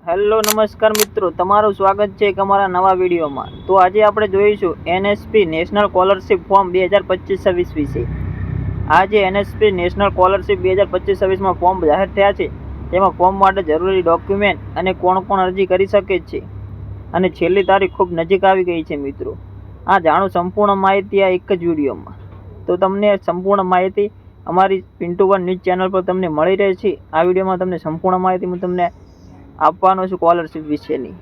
Hello નમસ્કાર મિત્રો, તમારું સ્વાગત છે એક અમારા નવા વિડીયોમાં। તો આજે આપણે જોઈશું એનએસપી નેશનલ સ્કોલરશિપ ફોર્મ 2025-26 વિશે। આજે એનએસપી નેશનલ સ્કોલરશિપ 2025-26માં ફોર્મ જાહેર થયા છે। તેમાં ફોર્મ માટે જરૂરી ડોક્યુમેન્ટ અને કોણ કોણ અરજી કરી શકે છે અને છેલ્લી તારીખ ખૂબ નજીક આવી ગઈ છે મિત્રો। આ જાણો સંપૂર્ણ માહિતી આ એક જ વિડીયોમાં। તો તમને સંપૂર્ણ માહિતી અમારી પિન્ટુ વન ન્યૂઝ ચેનલ પર તમને મળી રહે છે। આ વિડીયોમાં તમને સંપૂર્ણ માહિતી હું તમને આપવાનો છું સ્કોલરશિપ વિશેની।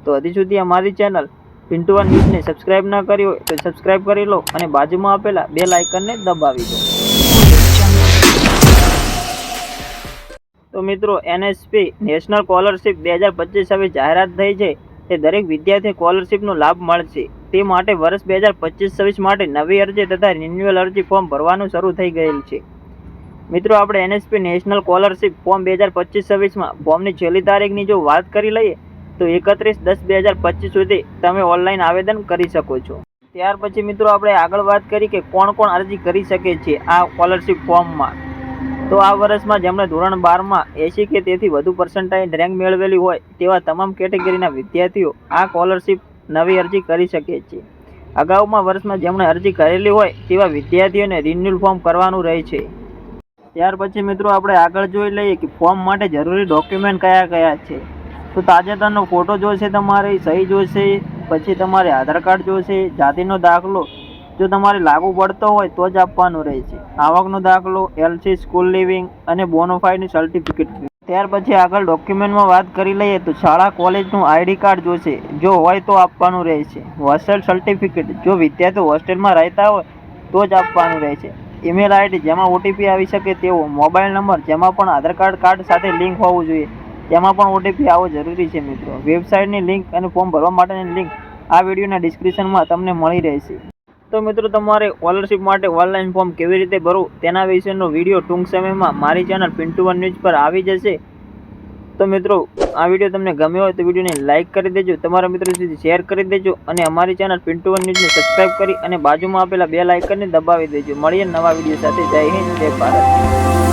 તો હજી સુધી અમારી ચેનલ પિન્ટુ વન ન્યૂઝને સબસ્ક્રાઇબ ન કરી હોય તો સબસ્ક્રાઇબ કરી લો અને બાજુમાં આપેલા બેલ આઇકનને દબાવી દો। તો મિત્રો, એનએસપી નેશનલ સ્કોલરશિપ 2025 જાહેરાત થઈ છે તે દરેક વિદ્યાર્થી સ્કોલરશિપનો લાભ મળશે। તે માટે વર્ષ 2025-26 માટે નવી અરજી તથા રિન્યુઅલ અરજી ફોર્મ ભરવાનું શરૂ થઈ ગયેલ છે। મિત્રો, આપણે એનએસપી નેશનલ સ્કોલરશિપ ફોર્મ 2025-26માં ફોર્મની છેલ્લી તારીખની જો વાત કરી લઈએ તો 31/10/2025 સુધી તમે ઓનલાઈન આવેદન કરી શકો છો। ત્યાર પછી મિત્રો આપણે આગળ વાત કરી કે કોણ કોણ અરજી કરી શકે છે આ સ્કોલરશિપ ફોર્મમાં। તો આ વર્ષમાં જેમણે ધોરણ 12માં 80 કે તેથી વધુ પર્સન્ટાઇલ રેન્ક મેળવેલી હોય તેવા તમામ કેટેગરીના વિદ્યાર્થીઓ આ સ્કોલરશિપ નવી અરજી કરી શકે છે। અગાઉમાં વર્ષમાં જેમણે અરજી કરેલી હોય તેવા વિદ્યાર્થીઓને રિન્યુઅલ ફોર્મ કરવાનું રહે છે। ત્યાર પછી મિત્રો આપણે આગળ જોઈ લઈએ કે ફોર્મ માટે જરૂરી ડોક્યુમેન્ટ કયા કયા છે। તો તાજેતરનો ફોટો જોઈશે, તમારી સહી જોઈશે, પછી તમારે આધાર કાર્ડ જોઈશે, જાતિનો દાખલો જો તમારે લાગુ પડતો હોય તો જ આપવાનો રહેશે, આવકનો દાખલો, એલસી, સ્કૂલ લિવિંગ અને બોનોફાઇડની સર્ટિફિકેટ। ત્યાર પછી આગળ ડોક્યુમેન્ટમાં વાત કરી લઈએ તો શાળા કોલેજનું આઈડી કાર્ડ જોઈશે, જો હોય તો આપવાનું રહેશે। હોસ્ટેલ સર્ટિફિકેટ, જો વિદ્યાર્થીઓ હોસ્ટેલમાં રહેતા હોય તો જ આપવાનું રહેશે। ઈમેલ આઈડી જેમાં ઓટીપી આવી શકે તેવો, મોબાઈલ નંબર જેમાં પણ આધાર કાર્ડ સાથે લિંક હોવું જોઈએ, તેમાં પણ ઓટીપી આવવો જરૂરી છે મિત્રો। વેબસાઇટની લિંક અને ફોર્મ ભરવા માટેની લિંક આ વિડીયોના ડિસ્ક્રિપ્શનમાં તમને મળી રહેશે। તો મિત્રો, તમારે સ્કોલરશિપ માટે ઓનલાઈન ફોર્મ કેવી રીતે ભરવું તેના વિશેનો વિડીયો ટૂંક સમયમાં મારી ચેનલ પિન્ટુ વન ન્યૂઝ પર આવી જશે। તો મિત્રો, આ વિડીયો તમને ગમ્યો હોય તો વિડીયોને લાઇક કરી દેજો, તમારા મિત્રો સુધી શેર કરી દેજો અને અમારી ચેનલ પિન્ટુ વન ન્યૂઝને સબસ્ક્રાઇબ કરી અને બાજુમાં આપેલા બેલ આઇકનને દબાવી દેજો। મળીએ નવા વિડીયો સાથે। જય હિન્દ, જય ભારત।